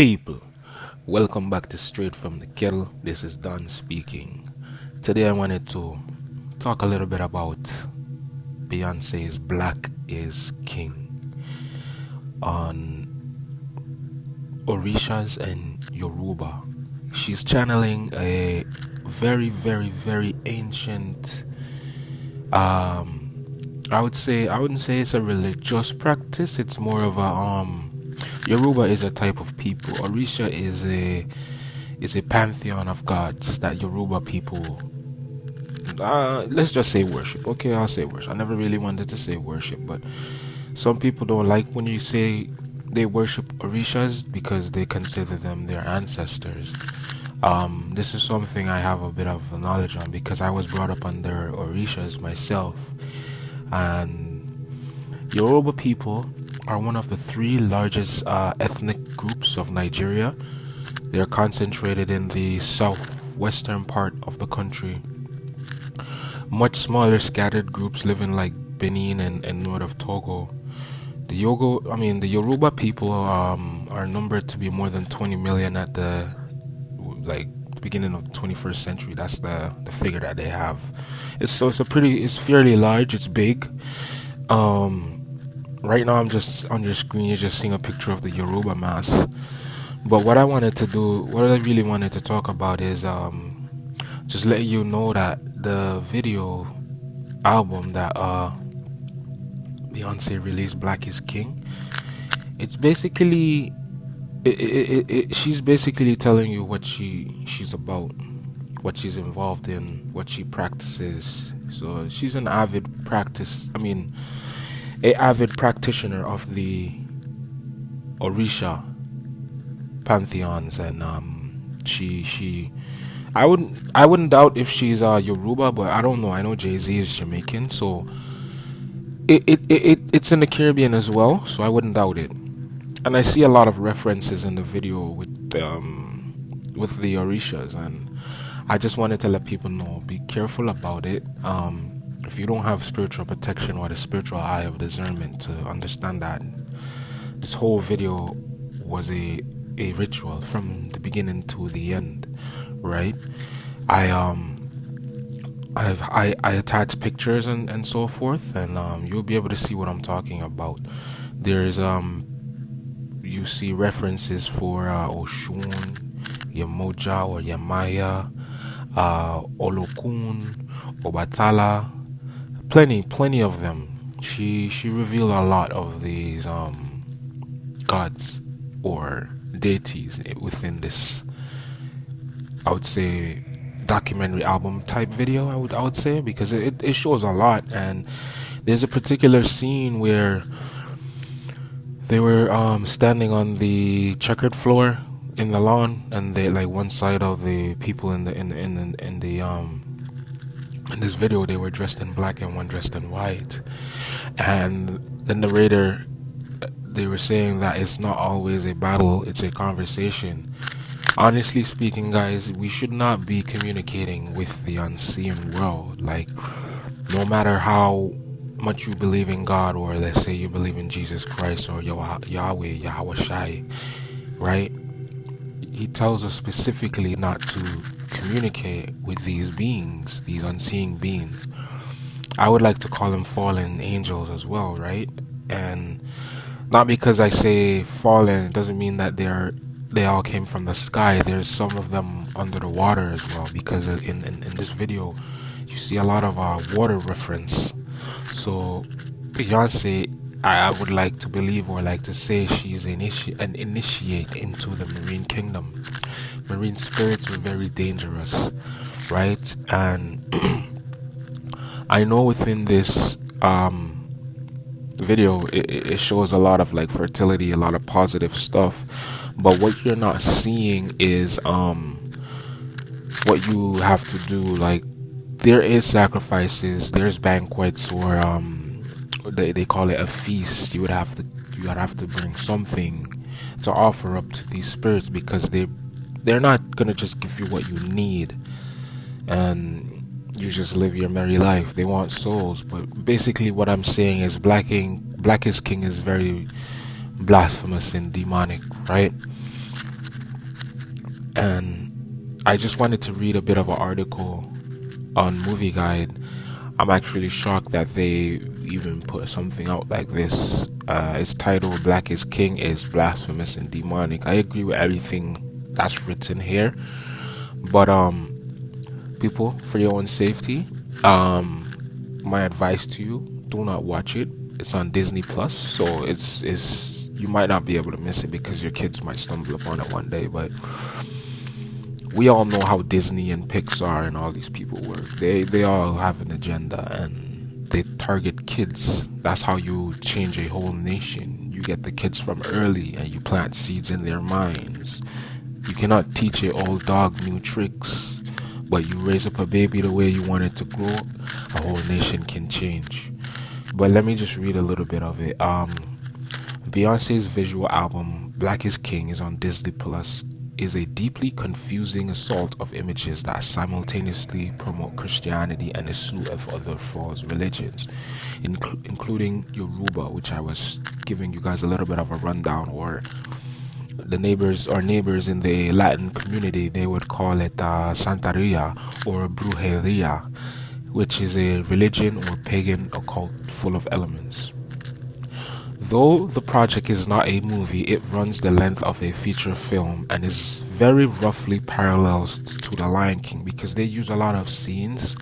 People, welcome back to Straight from the Kettle. This is Don speaking. Today I wanted to talk a little bit about Beyonce's Black is King on Orishas and Yoruba. She's channeling a very ancient, I wouldn't say it's a religious practice. It's more of a Yoruba is a type of people. Orisha is a pantheon of gods that Yoruba people, let's just say worship. Okay, I'll say worship. I never really wanted to say worship, but some people don't like when you say they worship Orishas because they consider them their ancestors. This is something I have a bit of knowledge on because I was brought up under Orishas myself. And Yoruba people are one of the three largest ethnic groups of Nigeria. They're concentrated in the southwestern part of the country. Much smaller scattered groups live in like Benin and north of Togo. The Yoruba people are numbered to be more than 20 million at the beginning of the 21st century. That's the figure that they have. It's fairly large. It's big. Right now I'm just on your screen. You're just seeing a picture of the Yoruba mass. But what I really wanted to talk about is just let you know that the video album that Beyonce released, Black is King, it's basically she's basically telling you what she's about, what she's involved in, what she practices. So she's an avid practitioner of the Orisha pantheons, and I wouldn't doubt if she's Yoruba, but I don't know. I know Jay-Z is Jamaican, so it's in the Caribbean as well, so I wouldn't doubt it. And I see a lot of references in the video with the Orishas, and I just wanted to let people know, be careful about it. If you don't have spiritual protection or the spiritual eye of discernment to understand that this whole video was a ritual from the beginning to the end, right? I attach pictures and so forth, and you'll be able to see what I'm talking about. There's you see references for Oshun, Yemoja or Yamaya, Olokun, Obatala, plenty of them. She revealed a lot of these gods or deities within this, I would say, documentary album type video. I would say, because it shows a lot. And there's a particular scene where they were standing on the checkered floor in the lawn, and they, like, one side of the people in this video, they were dressed in black and one dressed in white. And the narrator, they were saying that it's not always a battle, it's a conversation. Honestly speaking, guys, we should not be communicating with the unseen world. Like, no matter how much you believe in God, or let's say you believe in Jesus Christ or Yahweh Shai, right? He tells us specifically not to communicate with these beings, these unseen beings. I would like to call them fallen angels as well, right? And not because I say fallen, it doesn't mean that they all came from the sky. There's some of them under the water as well, because in this video you see a lot of water reference. So Beyonce, I would like to believe, or like to say, she's an initiate into the marine kingdom. Marine spirits were very dangerous, right? And I know within this video it shows a lot of like fertility, a lot of positive stuff, but what you're not seeing is what you have to do. Like, there is sacrifices, there's banquets, or they call it a feast. You would have to bring something to offer up to these spirits, because they're not gonna just give you what you need and you just live your merry life. They want souls. But basically what I'm saying is Black is King is very blasphemous and demonic, right? And I just wanted to read a bit of an article on Movie Guide. I'm actually shocked that they even put something out like this. It's titled "Black is King is Blasphemous and Demonic." I agree with everything that's written here, but people, for your own safety, my advice to you: do not watch it. It's on Disney Plus, so it's you might not be able to miss it because your kids might stumble upon it one day, but we all know how Disney and Pixar and all these people work. They all have an agenda and they target kids. That's how you change a whole nation. You get the kids from early and you plant seeds in their minds. You cannot teach a old dog new tricks, but you raise up a baby the way you want it to grow, a whole nation can change. But let me just read a little bit of it. Beyonce's visual album Black is King is on Disney Plus is a deeply confusing assault of images that simultaneously promote Christianity and a slew of other false religions, including Yoruba, which I was giving you guys a little bit of a rundown, or the neighbors in the Latin community, they would call it Santeria or Brujeria, which is a religion or pagan occult full of elements. Though the project is not a movie, it runs the length of a feature film and is very roughly parallels to The Lion King because they use a lot of scenes.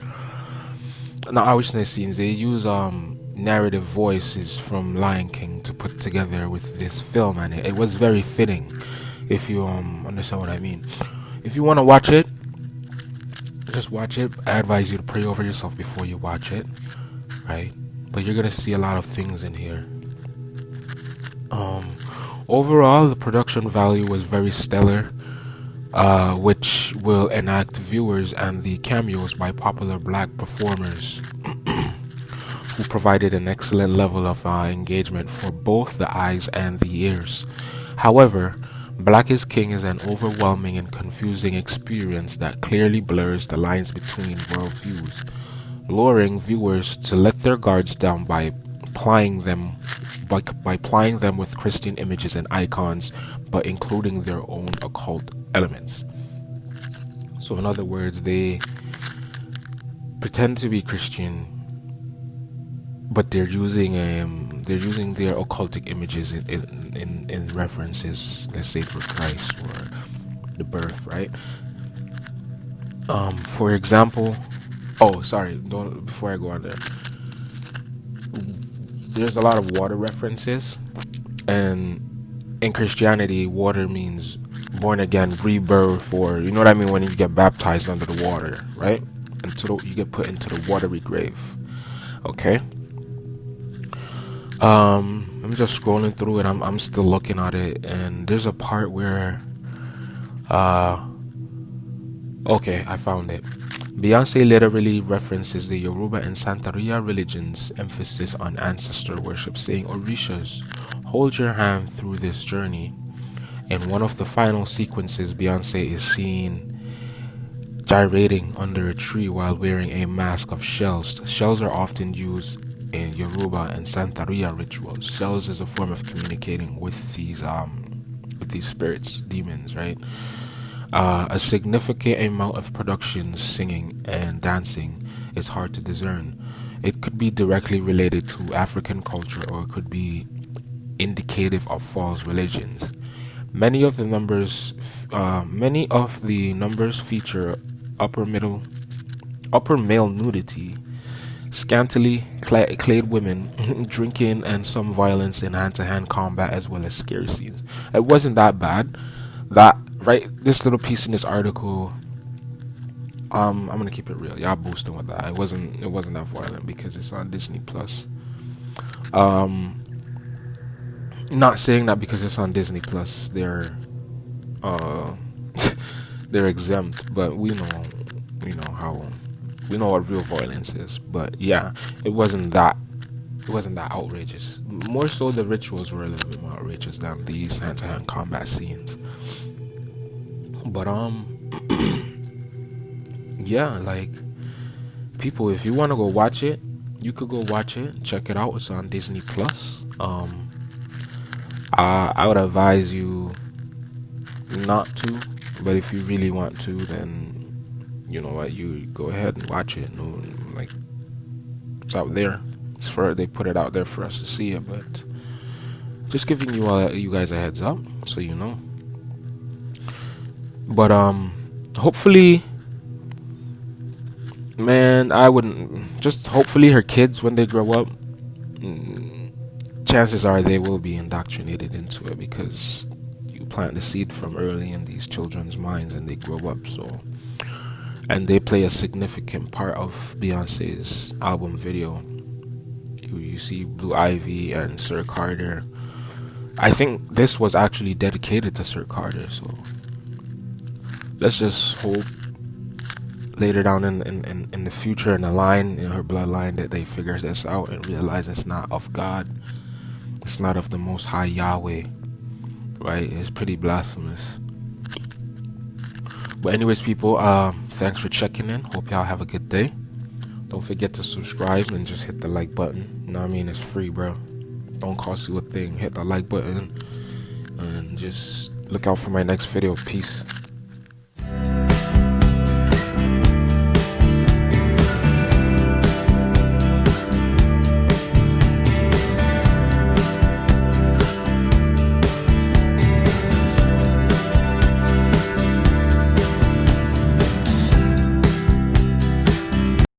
Not I wish they scenes. They use narrative voices from Lion King to put together with this film, and it was very fitting. If you understand what I mean. If you want to watch it, just watch it. I advise you to pray over yourself before you watch it, right? But you're gonna see a lot of things in here. Overall, the production value was very stellar, which will enact viewers and the cameos by popular black performers who provided an excellent level of engagement for both the eyes and the ears. However, Black is King is an overwhelming and confusing experience that clearly blurs the lines between worldviews, luring viewers to let their guards down by plying them with Christian images and icons, but including their own occult elements. So, in other words, they pretend to be Christian, but they're using their occultic images in references, let's say for Christ or the birth, right? For example, before I go on there. There's a lot of water references, and in Christianity, water means born again, rebirth, or you know what I mean when you get baptized under the water, right? You get put into the watery grave. Okay. I'm just scrolling through it. I'm still looking at it, and there's a part where, okay, I found it. Beyonce literally references the Yoruba and Santeria religion's emphasis on ancestor worship, saying, "Orishas, hold your hand through this journey." In one of the final sequences, Beyonce is seen gyrating under a tree while wearing a mask of shells. Shells are often used in Yoruba and Santeria rituals. Shells is a form of communicating with these spirits, demons, right? A significant amount of production, singing, and dancing is hard to discern. It could be directly related to African culture, or it could be indicative of false religions. Many of the numbers feature upper male nudity, scantily clad women, drinking, and some violence in hand-to-hand combat, as well as scary scenes. It wasn't that bad. This little piece in this article, I'm gonna keep it real. Y'all boosting with that. It wasn't that violent because it's on Disney Plus. Not saying that because it's on Disney Plus, they're they're exempt, but we know what real violence is. But yeah, it wasn't that outrageous. More so, the rituals were a little bit more outrageous than these hand-to-hand combat scenes. But yeah, like, people, if you want to go watch it, you could go watch it, check it out. It's on Disney Plus. I would advise you not to, But if you really want to, then you know what, you go ahead and watch it. No, like, it's out there. They put it out there for us to see it, but just giving you guys a heads up so you know. But hopefully, man, I wouldn't just hopefully her kids when they grow up, chances are they will be indoctrinated into it, because you plant the seed from early in these children's minds and they grow up. So, and they play a significant part of Beyonce's album video. You see Blue Ivy and Sir Carter. I think this was actually dedicated to Sir Carter, so let's just hope later down in the future, in the line, in her bloodline, that they figure this out and realize it's not of God, it's not of the Most High Yahweh, right? It's pretty blasphemous. But anyways, people, thanks for checking in. Hope y'all have a good day. Don't forget to subscribe and just hit the like button. You know what I mean? It's free, bro. Don't cost you a thing. Hit the like button and just look out for my next video. Peace.